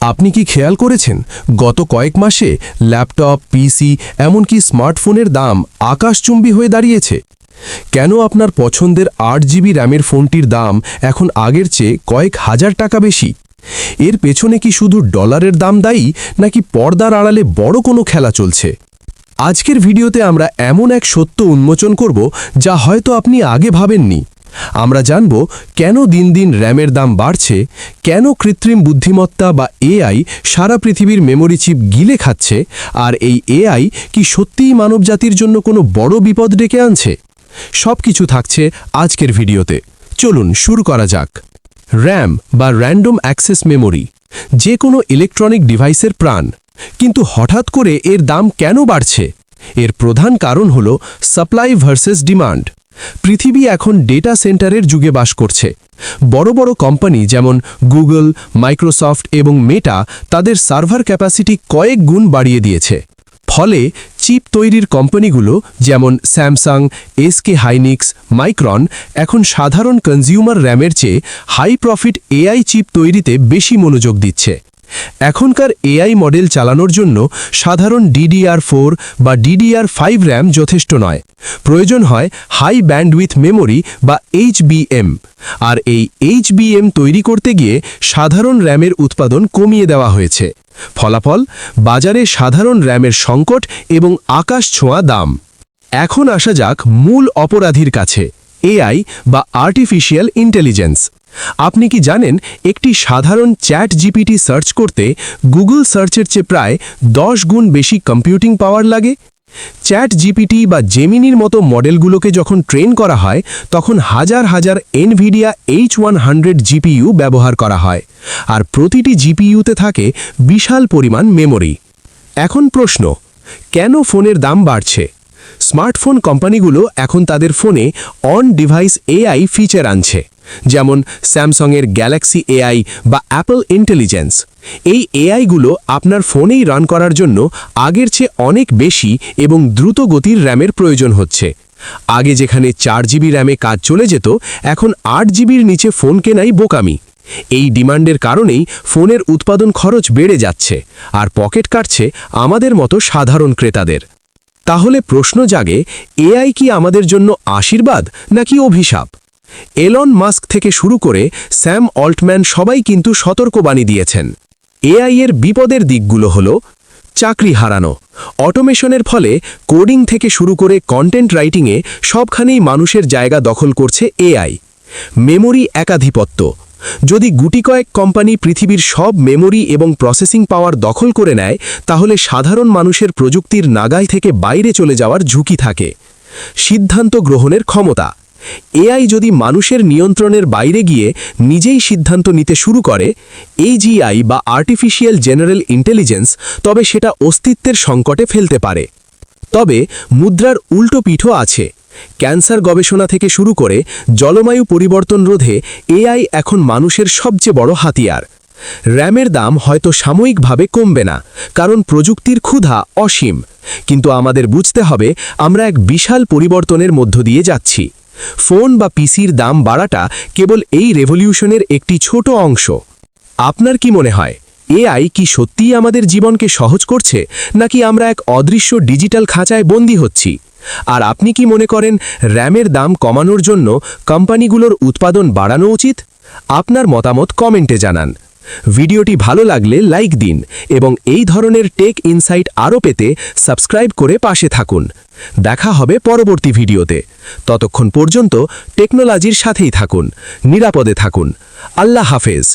আপনি কি খেয়াল করেছেন গত কয়েক মাসে ল্যাপটপ, পিসি, এমনকি স্মার্টফোনের দাম আকাশচুম্বী হয়ে দাঁড়িয়েছে? কেন আপনার পছন্দের 8 জিবি র্যামের ফোনটির দাম এখন আগের চেয়ে কয়েক হাজার টাকা বেশি? এর পেছনে কি শুধু ডলারের দাম দায়ী, নাকি পর্দার আড়ালে বড় কোনো খেলা চলছে? আজকের ভিডিওতে আমরা এমন এক সত্য উন্মোচন করব যা হয়তো আপনি আগে ভাবেননি। আমরা জানব কেন দিন দিন র্যামের দাম বাড়ছে, কেন কৃত্রিম বুদ্ধিমত্তা বা এআই সারা পৃথিবীর মেমোরি চিপ গিলে খাচ্ছে, আর এই এআই কি সত্যিই মানবজাতির জন্য কোনো বড় বিপদ ডেকে আনছে। সবকিছু থাকছে আজকের ভিডিওতে। চলুন শুরু করা যাক। র্যাম বা র্যান্ডম অ্যাক্সেস মেমোরি যে কোনো ইলেকট্রনিক ডিভাইসের প্রাণ, কিন্তু হঠাৎ করে এর দাম কেন বাড়ছে? এর প্রধান কারণ হল সাপ্লাই ভার্সেস ডিমান্ড। পৃথিবী এখন ডেটা সেন্টারের যুগে বাস করছে। বড় বড় কোম্পানি যেমন গুগল, মাইক্রোসফট এবং মেটা তাদের সার্ভার ক্যাপাসিটি কয়েক গুণ বাড়িয়ে দিয়েছে। ফলে চিপ তৈরির কোম্পানিগুলো যেমন স্যামসাং, এসকে হাইনিক্স, মাইক্রন এখন সাধারণ কনজিউমার র্যামের চেয়ে হাই প্রফিট এআই চিপ তৈরিতে বেশি মনোযোগ দিচ্ছে। এখনকার এআই মডেল চালানোর জন্য সাধারণ DDR4 বা DDR5 র্যাম যথেষ্ট নয়। প্রয়োজন হয় হাই ব্যান্ডউইথ মেমোরি বা HBM। আর এই HBM তৈরি করতে গিয়ে সাধারণ র্যামের উৎপাদন কমিয়ে দেওয়া হয়েছে। ফলাফল, বাজারে সাধারণ র্যামের সংকট এবং আকাশ ছোঁয়া দাম। এখন আসা যাক মূল অপরাধীর কাছে, এআই বা আর্টিফিশিয়াল ইন্টেলিজেন্স। আপনি কি জানেন একটি সাধারণ চ্যাট জিপিটি সার্চ করতে গুগল সার্চের চেয়ে প্রায় 10 গুণ বেশি কম্পিউটিং পাওয়ার লাগে? চ্যাট জিপিটি বা জেমিনির মতো মডেলগুলোকে যখন ট্রেন করা হয় তখন হাজার হাজার এনভিডিয়া H100 জিপিইউ ব্যবহার করা হয়, আর প্রতিটি জিপিইউতে থাকে বিশাল পরিমাণ মেমোরি। এখন প্রশ্ন, কেন ফোনের দাম বাড়ছে? স্মার্টফোন কোম্পানিগুলো এখন তাদের ফোনে অন ডিভাইস এআই ফিচার আনছে, যেমন স্যামসাংয়ের গ্যালাক্সি এআই বা অ্যাপল ইন্টেলিজেন্স। এই এআইগুলো আপনার ফোনেই রান করার জন্য আগের চেয়ে অনেক বেশি এবং দ্রুত গতির র্যামের প্রয়োজন হচ্ছে। আগে যেখানে 4 জিবি র্যামে কাজ চলে যেত, এখন 8 জিবির নিচে ফোন কেনাই বোকামি। এই ডিমান্ডের কারণেই ফোনের উৎপাদন খরচ বেড়ে যাচ্ছে, আর পকেট কাটছে আমাদের মতো সাধারণ ক্রেতাদের। তাহলে প্রশ্ন জাগে, এআই কি আমাদের জন্য আশীর্বাদ নাকি অভিশাপ? এলন মাস্ক থেকে শুরু করে স্যাম অল্টম্যান সবাই কিন্তু সতর্কবাণী দিয়েছেন। এআই এর বিপদের দিকগুলো হল চাকরি হারানো। অটোমেশনের ফলে কোডিং থেকে শুরু করে কন্টেন্ট রাইটিংয়ে সবখানেই মানুষের জায়গা দখল করছে এআই। মেমোরি একাধিপত্য। যদি গুটি কয়েক কোম্পানি পৃথিবীর সব মেমোরি এবং প্রসেসিং পাওয়ার দখল করে নেয়, তাহলে সাধারণ মানুষের প্রযুক্তির নাগাল থেকে বাইরে চলে যাওয়ার ঝুঁকি থাকে। সিদ্ধান্ত গ্রহণের ক্ষমতা। এআই যদি মানুষের নিয়ন্ত্রণের বাইরে গিয়ে নিজেই সিদ্ধান্ত নিতে শুরু করে, AGI বা আর্টিফিশিয়াল জেনারেল ইন্টেলিজেন্স, তবে সেটা অস্তিত্বের সংকটে ফেলতে পারে। তবে মুদ্রার উল্টো পিঠও আছে। ক্যান্সার গবেষণা থেকে শুরু করে জলবায়ু পরিবর্তন রোধে এআই এখন মানুষের সবচেয়ে বড় হাতিয়ার। র্যামের দাম হয়তো সাময়িকভাবে কমবে না, কারণ প্রযুক্তির ক্ষুধা অসীম, কিন্তু আমাদের বুঝতে হবে আমরা এক বিশাল পরিবর্তনের মধ্য দিয়ে যাচ্ছি। ফোন বা পিসির দাম বাড়াটা কেবল এই রেভলিউশনের একটি ছোট অংশ। আপনার কি মনে হয়, এআই কি সত্যিই আমাদের জীবনকে সহজ করছে, নাকি আমরা এক অদৃশ্য ডিজিটাল খাঁচায় বন্দী হচ্ছি? আর আপনি কি মনে করেন র্যামের দাম কমানোর জন্য কোম্পানিগুলোর উৎপাদন বাড়ানো উচিত? আপনার মতামত কমেন্টে জানান। ভিডিওটি ভালো লাগলে লাইক দিন এবং এই ধরনের টেক ইনসাইট আরও পেতে সাবস্ক্রাইব করে পাশে থাকুন। দেখা হবে পরবর্তী ভিডিওতে। ততক্ষণ পর্যন্ত টেকনোলজির সাথেই থাকুন, নিরাপদে থাকুন। আল্লাহ হাফেজ।